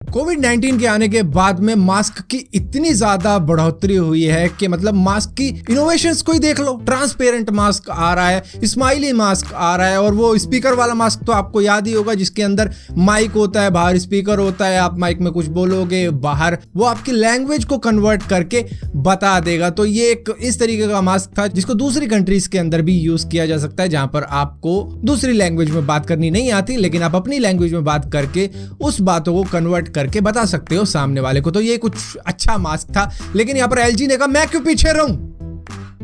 कोविड-19 के आने के बाद में मास्क की इतनी ज्यादा बढ़ोतरी हुई है कि मतलब मास्क की इनोवेशंस को ही देख लो। ट्रांसपेरेंट मास्क आ रहा है, स्माइली मास्क आ रहा है, और वो स्पीकर वाला मास्क तो आपको याद ही होगा जिसके अंदर माइक होता है, बाहर स्पीकर होता है, आप माइक में कुछ बोलोगे, बाहर वो आपकी लैंग्वेज को कन्वर्ट करके बता देगा। तो ये एक इस तरीके का मास्क था जिसको दूसरी कंट्रीज के अंदर भी यूज किया जा सकता है, जहां पर आपको दूसरी लैंग्वेज में बात करनी नहीं आती, लेकिन आप अपनी लैंग्वेज में बात करके उस बातों को कन्वर्ट करके बता सकते हो सामने वाले को। तो ये कुछ अच्छा मास्क था, लेकिन यहां पर एलजी ने कहा मैं क्यों पीछे रहूं,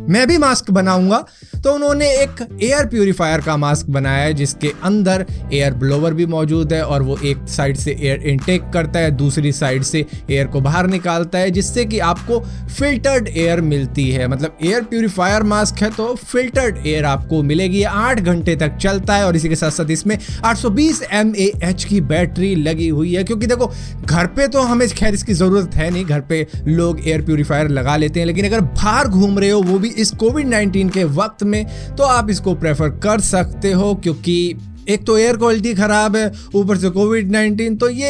मैं भी मास्क बनाऊंगा। तो उन्होंने एक एयर प्यूरिफायर का मास्क बनाया है जिसके अंदर एयर ब्लोवर भी मौजूद है, और वो एक साइड से एयर इनटेक करता है, दूसरी साइड से एयर को बाहर निकालता है, जिससे कि आपको फिल्टर्ड एयर मिलती है। मतलब एयर प्यूरिफायर मास्क है तो फिल्टर्ड एयर आपको मिलेगी। 8 घंटे तक चलता है, और इसी के साथ साथ इसमें 820 mAh की बैटरी लगी हुई है। क्योंकि देखो, घर पे तो हमें खैर इसकी जरूरत है नहीं, घर पे लोग एयर प्यूरिफायर लगा लेते हैं, लेकिन अगर बाहर घूम रहे हो वो भी इस कोविड-19 के वक्त में, तो आप इसको प्रेफर कर सकते हो। क्योंकि एक तो एयर क्वालिटी खराब है, ऊपर से कोविड-19, तो ये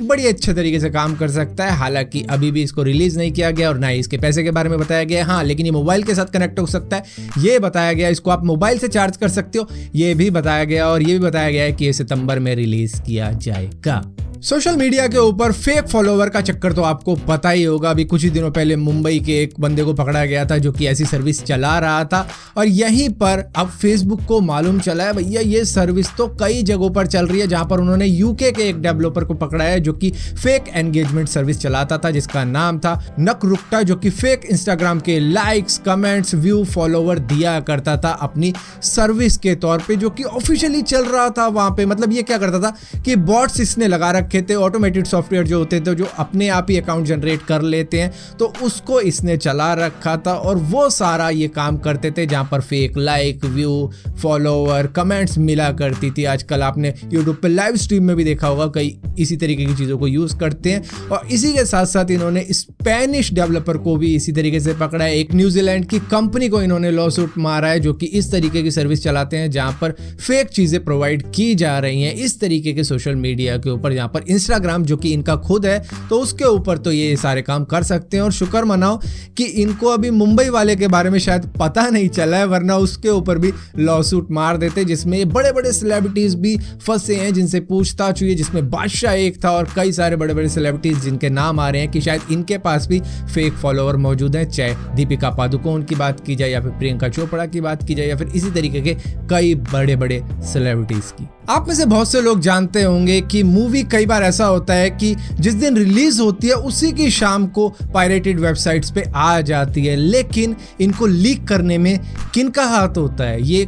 बड़ी अच्छे तरीके से काम कर सकता है। हालांकि अभी भी इसको रिलीज नहीं किया गया और ना ही इसके पैसे के बारे में बताया गया। हाँ, लेकिन ये मोबाइल के साथ कनेक्ट हो सकता है, ये बताया गया। इसको आप मोबाइल से चार्ज कर सकते हो, ये भी बताया गया। और ये भी बताया गया है कि ये सितंबर में रिलीज किया जाएगा। सोशल मीडिया के ऊपर फेक फॉलोवर का चक्कर तो आपको पता ही होगा। अभी कुछ ही दिनों पहले मुंबई के एक बंदे को पकड़ा गया था जो कि ऐसी सर्विस चला रहा था, और यहीं पर अब फेसबुक को मालूम चला है भैया ये सर्विस तो कई जगहों पर चल रही है, जहां पर उन्होंने यूके के एक डेवलपर को पकड़ा है जो कि फेक एंगेजमेंट सर्विस चलाता था, जिसका नाम था नकरुक्टा, जो कि फेक इंस्टाग्राम के लाइक्स, कमेंट्स, व्यू, फॉलोवर दिया करता था अपनी सर्विस के तौर पे, जो कि ऑफिशियली चल रहा था वहां पे। मतलब ये क्या करता था कि बॉट्स इसने लगा रखे थे, ऑटोमेटेड सॉफ्टवेयर जो होते थे जो अपने आप ही अकाउंट जनरेट कर लेते हैं, तो उसको इसने चला रखा था, और वो सारा ये काम करते थे जहां पर fake like, view, follower, comments मिला करती थी। आजकल आपने यूट्यूब पे लाइव स्ट्रीम में भी देखा होगा, कई इसी तरीके की चीजों को यूज करते हैं। और इसी के साथ साथ इन्होंने स्पेनिश डेवलपर को भी इसी तरीके से पकड़ा है। एक न्यूजीलैंड की कंपनी को इन्होंने लॉ सूट मारा है जो कि इस तरीके की सर्विस चलाते हैं जहां पर फेक चीजें प्रोवाइड की जा रही हैं इस तरीके के सोशल मीडिया के ऊपर, जहां पर इंस्टाग्राम जो कि इनका खुद है, तो उसके ऊपर तो ये सारे काम कर सकते हैं। और शुक्र मनाओ कि इनको अभी मुंबई वाले के बारे में शायद पता नहीं चला है, वरना उसके ऊपर भी लॉ सूट मार देते, जिसमें बड़े बड़े सेलिब्रिटीज भी फंसे हैं जिनसे पूछताछ हुई है, जिसमें बादशाह एक था और कई सारे बड़े बड़े सेलिब्रिटीज जिनके नाम आ रहे हैं कि शायद इनके पास भी फेक फॉलोवर मौजूद हैं। चाहे दीपिका पादुकोण की बात की जाए, या फिर प्रियंका चोपड़ा की बात की जाए, या फिर इसी तरीके के कई बड़े बड़े सेलिब्रिटीज की। आप में से बहुत से लोग जानते होंगे कि मूवी कई बार ऐसा होता है कि जिस दिन रिलीज होती है उसी की शाम को पायरेटेड वेबसाइट्स पे आ जाती है, लेकिन इनको लीक करने में किनका हाथ होता है, ये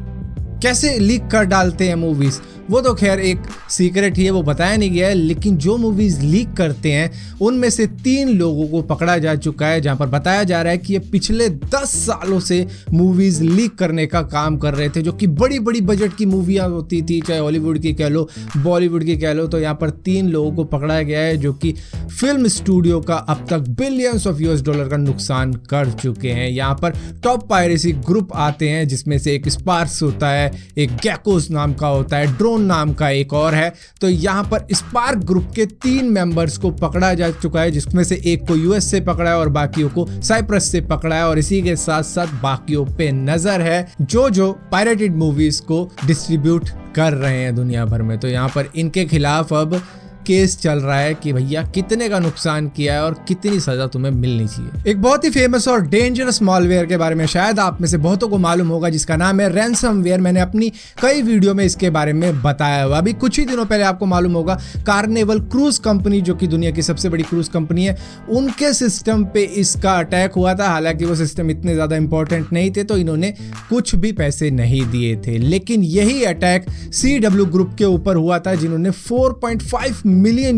कैसे लीक कर डालते हैं मूवीज, वो तो खैर एक सीक्रेट ही है, वो बताया नहीं गया है। लेकिन जो मूवीज लीक करते हैं उनमें से 3 लोगों को पकड़ा जा चुका है, जहां पर बताया जा रहा है कि ये पिछले 10 सालों से मूवीज लीक करने का काम कर रहे थे, जो कि बड़ी बड़ी बजट की मूवियां होती थी, चाहे हॉलीवुड की कह लो, बॉलीवुड की कह लो। तो यहाँ पर 3 लोगों को पकड़ा गया है जो कि फिल्म स्टूडियो का अब तक बिलियंस ऑफ $US का नुकसान कर चुके हैं। यहाँ पर टॉप पायरेसी ग्रुप आते हैं, जिसमें से एक स्पार्क्स होता है, एक गैकोस नाम का होता है, ड्रोन नाम का एक और है। तो यहां पर स्पार्क ग्रुप के 3 मेंबर्स को पकड़ा जा चुका है, जिसमें से एक को यूएस से पकड़ा है और बाकियों को साइप्रस से पकड़ा है। और इसी के साथ साथ बाकियों पे नजर है जो पायरेटेड मूवीज को डिस्ट्रीब्यूट कर रहे हैं दुनिया भर में। तो यहां पर इनके खिलाफ अब केस चल रहा है कि भैया कितने का नुकसान किया है और कितनी सजा तुम्हें मिलनी चाहिए। एक बहुत ही फेमस और डेंजरस मॉलवेयर के बारे में शायद आप में से बहुतों को मालूम होगा, जिसका नाम है रैंसमवेयर। मैंने अपनी कई वीडियो में इसके बारे में बताया हुआ। अभी कुछ ही दिनों पहले आपको मालूम होगा कार्निवल क्रूज कंपनी, जो कि दुनिया की सबसे बड़ी क्रूज कंपनी है, उनके सिस्टम पे इसका अटैक हुआ था। हालांकि वो सिस्टम इतने ज्यादा इंपॉर्टेंट नहीं थे, तो इन्होंने कुछ भी पैसे नहीं दिए थे। लेकिन यही अटैक CW ग्रुप के ऊपर हुआ था, जिन्होंने $4.5 मिलियन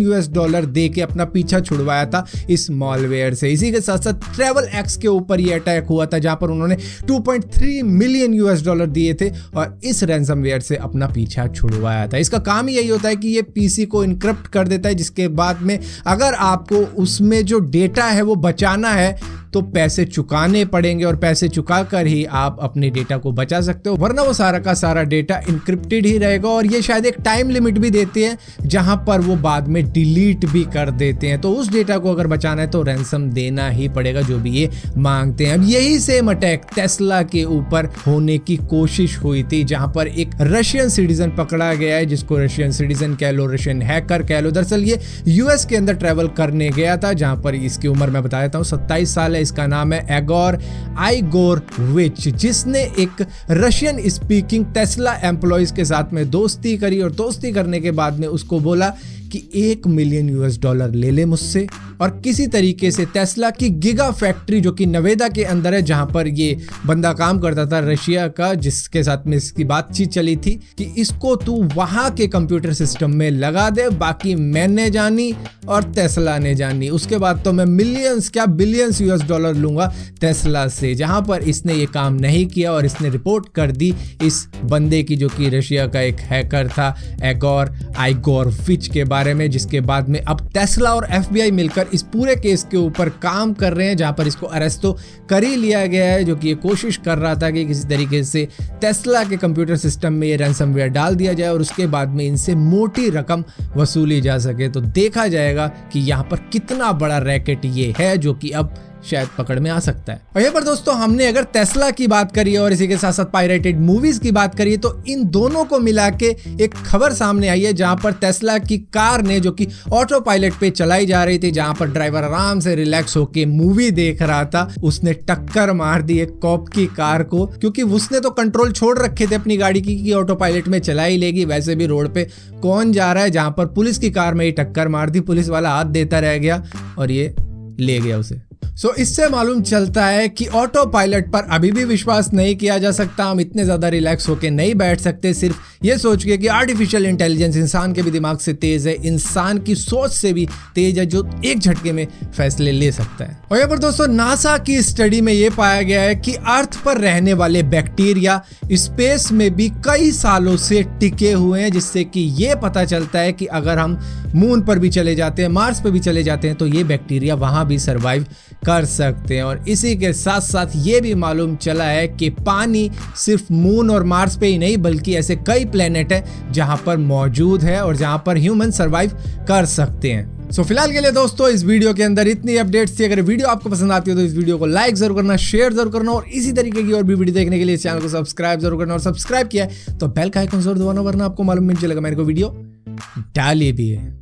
दे के अपना पीछा छुड़वाया था इस मॉलवेयर से। इसी के साथ साथ ट्रैवल एक्स के ऊपर यह अटैक हुआ था, जहां पर उन्होंने $2.3 मिलियन दिए थे और इस रैंसमवेयर से अपना पीछा छुड़वाया था। इसका काम ही यही होता है कि ये पीसी को इनक्रप्ट कर देता है, जिसके बाद में अगर आपको उसमें जो डेटा है वो बचाना है तो पैसे चुकाने पड़ेंगे और पैसे चुका कर ही आप अपने डेटा को बचा सकते हो, वरना वो सारा का सारा डेटा इंक्रिप्टेड ही रहेगा। और ये शायद एक टाइम लिमिट भी देते हैं जहां पर वो बाद में डिलीट भी कर देते हैं। तो उस डेटा को अगर बचाना है तो रैंसम देना ही पड़ेगा, जो भी ये मांगते हैं। अब यही सेम अटैक टेस्ला के ऊपर होने की कोशिश हुई थी, जहां पर एक रशियन सिटीजन पकड़ा गया है, जिसको रशियन सिटीजन कह लो, रशियन हैकर कह लो। दरअसल ये यूएस के अंदर ट्रेवल करने गया था, जहां पर इसकी उम्र मैं बता देता हूं 27 साल है। इसका नाम है एगोर आइगोरविच, जिसने एक रशियन स्पीकिंग टेस्ला एम्प्लॉइज के साथ में दोस्ती करी और दोस्ती करने के बाद में उसको बोला कि $1 मिलियन ले ले मुझसे और किसी तरीके से टेस्ला की गिगा फैक्ट्री जो कि नवेदा के अंदर है, जहां पर ये बंदा काम करता था रशिया का, जिसके साथ में इसकी बातचीत चली थी कि इसको तू वहां के कंप्यूटर सिस्टम में लगा दे, बाकी मैंने जानी और टेस्ला ने जानी। उसके बाद तो मैं मिलियंस क्या बिलियंस $US लूंगा टेस्ला से। जहां पर इसने ये काम नहीं किया और इसने रिपोर्ट कर दी इस बंदे की, जो कि रशिया का एक हैकर था, एगोर आइगोरविच के बारे में, जिसके बाद में अब टेस्ला और FBI मिलकर इस पूरे केस के ऊपर काम कर रहे हैं, जहां पर इसको अरेस्ट तो कर ही लिया गया है, जो कि ये कोशिश कर रहा था कि किसी तरीके से टेस्ला के कंप्यूटर सिस्टम में ये रैंसमवेयर डाल दिया जाए और उसके बाद में इनसे मोटी रकम वसूली जा सके। तो देखा जाएगा कि यहाँ पर कितना बड़ा रैकेट ये है, जो कि अब शायद पकड़ में आ सकता है। और यहाँ पर दोस्तों हमने अगर टेस्ला की बात करी है और इसी के साथ साथ पायरेटेड मूवीज की बात करी है, तो इन दोनों को मिला के एक खबर सामने आई है, जहां पर टेस्ला की कार ने, जो कि ऑटो पायलट पे चलाई जा रही थी, जहां पर ड्राइवर आराम से रिलैक्स होके मूवी देख रहा था, उसने टक्कर मार दी एक कॉप की कार को, क्योंकि उसने तो कंट्रोल छोड़ रखे थे अपनी गाड़ी की कि ऑटो पायलट में चला ही लेगी, वैसे भी रोड पे कौन जा रहा है। जहां पर पुलिस की कार में ही टक्कर मार दी, पुलिस वाला हाथ देता रह गया और ये ले गया उसे। इससे मालूम चलता है कि ऑटो पायलट पर अभी भी विश्वास नहीं किया जा सकता। हम इतने ज्यादा रिलैक्स होके नहीं बैठ सकते सिर्फ ये सोच के कि आर्टिफिशियल इंटेलिजेंस इंसान के भी दिमाग से तेज है, इंसान की सोच से भी तेज है, जो एक झटके में फैसले ले सकता है। और यहाँ पर दोस्तों नासा की स्टडी में ये पाया गया है कि अर्थ पर रहने वाले बैक्टीरिया स्पेस में भी कई सालों से टिके हुए हैं, जिससे कि ये पता चलता है कि अगर हम मून पर भी चले जाते हैं, मार्स पर भी चले जाते हैं, तो ये बैक्टीरिया वहां भी सर्वाइव कर सकते हैं। और इसी के साथ साथ ये भी मालूम चला है कि पानी सिर्फ मून और मार्स पे ही नहीं, बल्कि ऐसे कई प्लेनेट है जहां पर मौजूद है और जहां पर ह्यूमन सर्वाइव कर सकते हैं। फिलहाल के लिए दोस्तों इस वीडियो के अंदर इतनी अपडेट्स थी। अगर वीडियो आपको पसंद आती हो तो इस वीडियो को लाइक जरूर करना, शेयर जरूर करना और इसी तरीके की और भी वीडियो देखने के लिए इस चैनल को सब्सक्राइब जरूर करना। और सब्सक्राइब किया है तो बेल का आइकन जरूर दबाना, वरना आपको मालूम नहीं चलेगा मैंने को वीडियो डाली भी है।